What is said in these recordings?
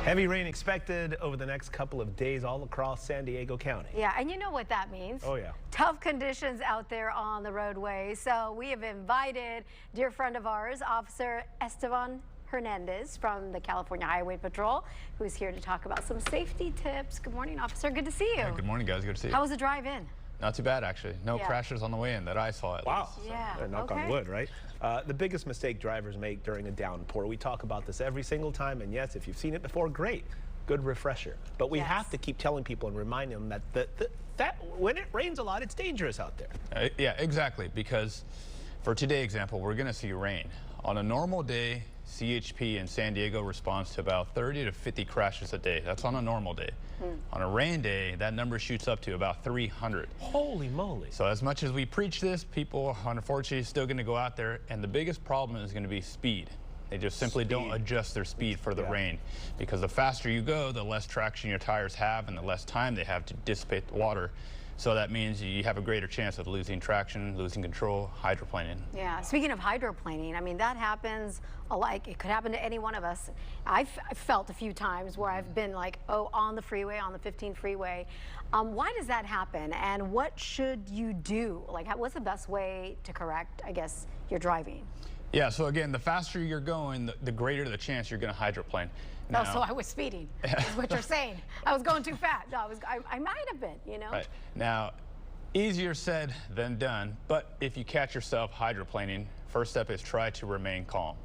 Heavy rain expected over the next couple of days all across San Diego County. Yeah, and you know what that means. Oh, yeah. Tough conditions out there on the roadway. So we have invited dear friend of ours, Officer Esteban Hernandez from the California Highway Patrol, who's here to talk about some safety tips. Good morning, officer. Good to see you. Hey, good morning, guys. Good to see you. How was the drive in? Not too bad, actually. No crashes on the way in that I saw at Wow. least. Yeah. Knock on wood, right? The biggest mistake drivers make during a downpour. We talk about this every single time, and yes, if you've seen it before, great. Good refresher. But we have to keep telling people and reminding them that when it rains a lot, it's dangerous out there. Yeah, exactly. Because for today's example, we're going to see rain. On a normal day, CHP in San Diego responds to about 30 to 50 crashes a day. That's on a normal day. On a rain day, that number shoots up to about 300. Holy moly. So as much as we preach this, people unfortunately still going to go out there, and the biggest problem is going to be speed. They just simply don't adjust their speed for the rain, because the faster you go, the less traction your tires have and the less time they have to dissipate the water. So that means you have a greater chance of losing traction, losing control, hydroplaning. Yeah, speaking of hydroplaning, I mean, that happens, like, it could happen to any one of us. I've felt a few times where I've been like, oh, on the freeway, on the 15 freeway. Why does that happen, and what should you do? Like, what's the best way to correct, I guess, your driving? Yeah, so again, the faster you're going, the greater the chance you're going to hydroplane. Now, so I was speeding, is what you're saying. I was going too fast. No, I might have been, you know? Right. Now, easier said than done, but if you catch yourself hydroplaning, first step is try to remain calm.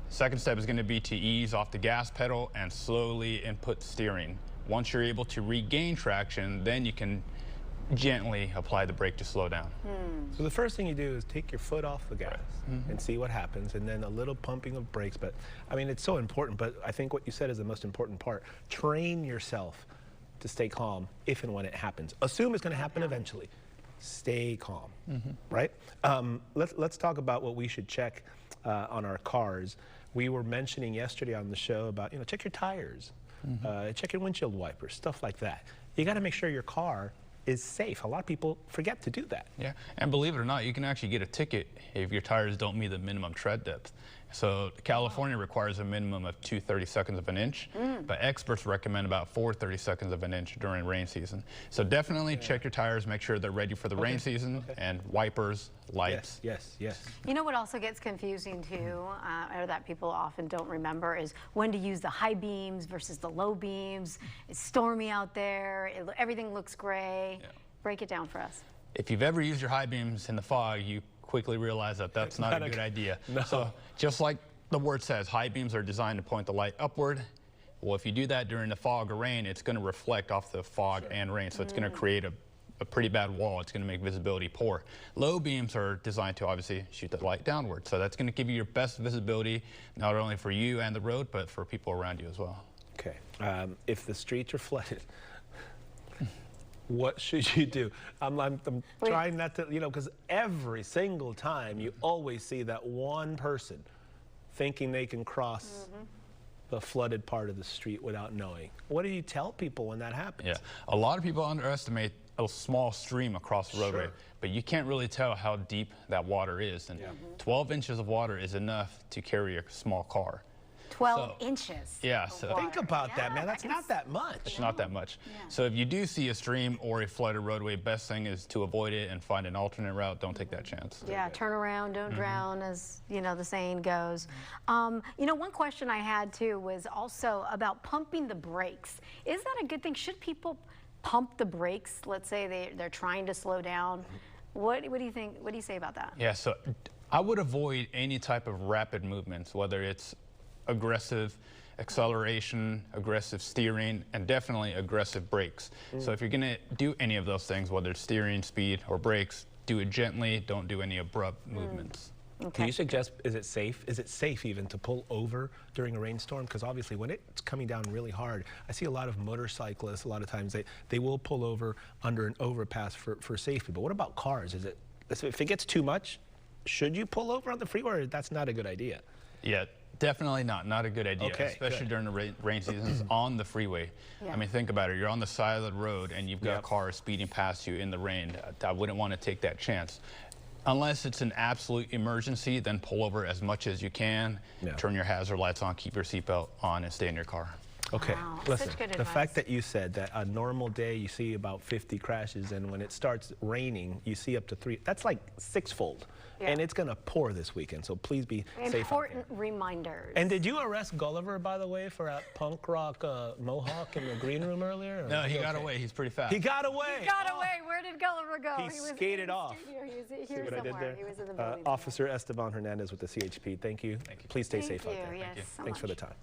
Second step is going to be to ease off the gas pedal and slowly input steering. Once you're able to regain traction, then you can gently apply the brake to slow down. So the first thing you do is take your foot off the gas and see what happens, and then a little pumping of brakes. But I mean, it's so important, but I think what you said is the most important part. Train yourself to stay calm if and when it happens. Assume it's going to happen eventually. Stay calm, right? Let's talk about what we should check on our cars. We were mentioning yesterday on the show about, check your tires, check your windshield wipers, stuff like that. You got to make sure your car is safe. A lot of people forget to do that. Yeah, and believe it or not, you can actually get a ticket if your tires don't meet the minimum tread depth. So California requires a minimum of 2 32nds of an inch, but experts recommend about 4 32nds of an inch during rain season. So definitely check your tires, make sure they're ready for the rain season, and wipers, lights. Yes. You know what also gets confusing too, or that people often don't remember, is when to use the high beams versus the low beams. It's stormy out there, everything looks gray. Break it down for us. If you've ever used your high beams in the fog, you quickly realize that that's not a good idea. So just like the word says, high beams are designed to point the light upward. Well, if you do that during the fog or rain, it's going to reflect off the fog and rain, so it's going to create a pretty bad wall. It's going to make visibility poor. Low beams are designed to obviously shoot the light downward, so that's going to give you your best visibility, not only for you and the road, but for people around you as well. Okay, if the streets are flooded, what should you do? I'm trying not to, because every single time you always see that one person thinking they can cross the flooded part of the street without knowing. What do you tell people when that happens? Yeah, a lot of people underestimate a small stream across the roadway, but you can't really tell how deep that water is. And 12 inches of water is enough to carry a small car. 12 inches. Yeah, so think about that, man. That's not that much. It's not that much. So if you do see a stream or a flooded roadway, best thing is to avoid it and find an alternate route. Don't take that chance. Yeah, turn around, don't drown, as the saying goes. One question I had too was also about pumping the brakes. Is that a good thing? Should people pump the brakes? Let's say they're trying to slow down. What do you think? What do you say about that? Yeah, so I would avoid any type of rapid movements, whether it's aggressive acceleration, aggressive steering, and definitely aggressive brakes. So if you're going to do any of those things, whether it's steering, speed, or brakes, do it gently. Don't do any abrupt movements. Okay. Do you suggest, is it safe even to pull over during a rainstorm? Because obviously when it's coming down really hard, I see a lot of motorcyclists, a lot of times they will pull over under an overpass for safety. But what about cars? If it gets too much, should you pull over on the freeway, or that's not a good idea? Yeah. Definitely not a good idea, especially during the rain seasons on the freeway. I mean, think about it. You're on the side of the road and you've got cars speeding past you in the rain. I wouldn't want to take that chance. Unless it's an absolute emergency, then pull over as much as you can, turn your hazard lights on, keep your seatbelt on, and stay in your car. Okay, Wow, listen, such good the advice. fact that you said that a normal day you see about 50 crashes, and when it starts raining, you see up to 3, that's like 6-fold. Yeah. And it's going to pour this weekend, so please be safe out there. Important reminders. And did you arrest Gulliver, by the way, for a punk rock mohawk in the green room earlier? Or No, was he got okay? away. He's pretty fast. He got away! He got away. Where did Gulliver go? He was skated in the off. studio. He was See here what I did somewhere. there? He was in the building. Officer Esteban Hernandez with the CHP. Thank you. Please stay Thank safe out you. there. Yes, so Thanks for the much. time.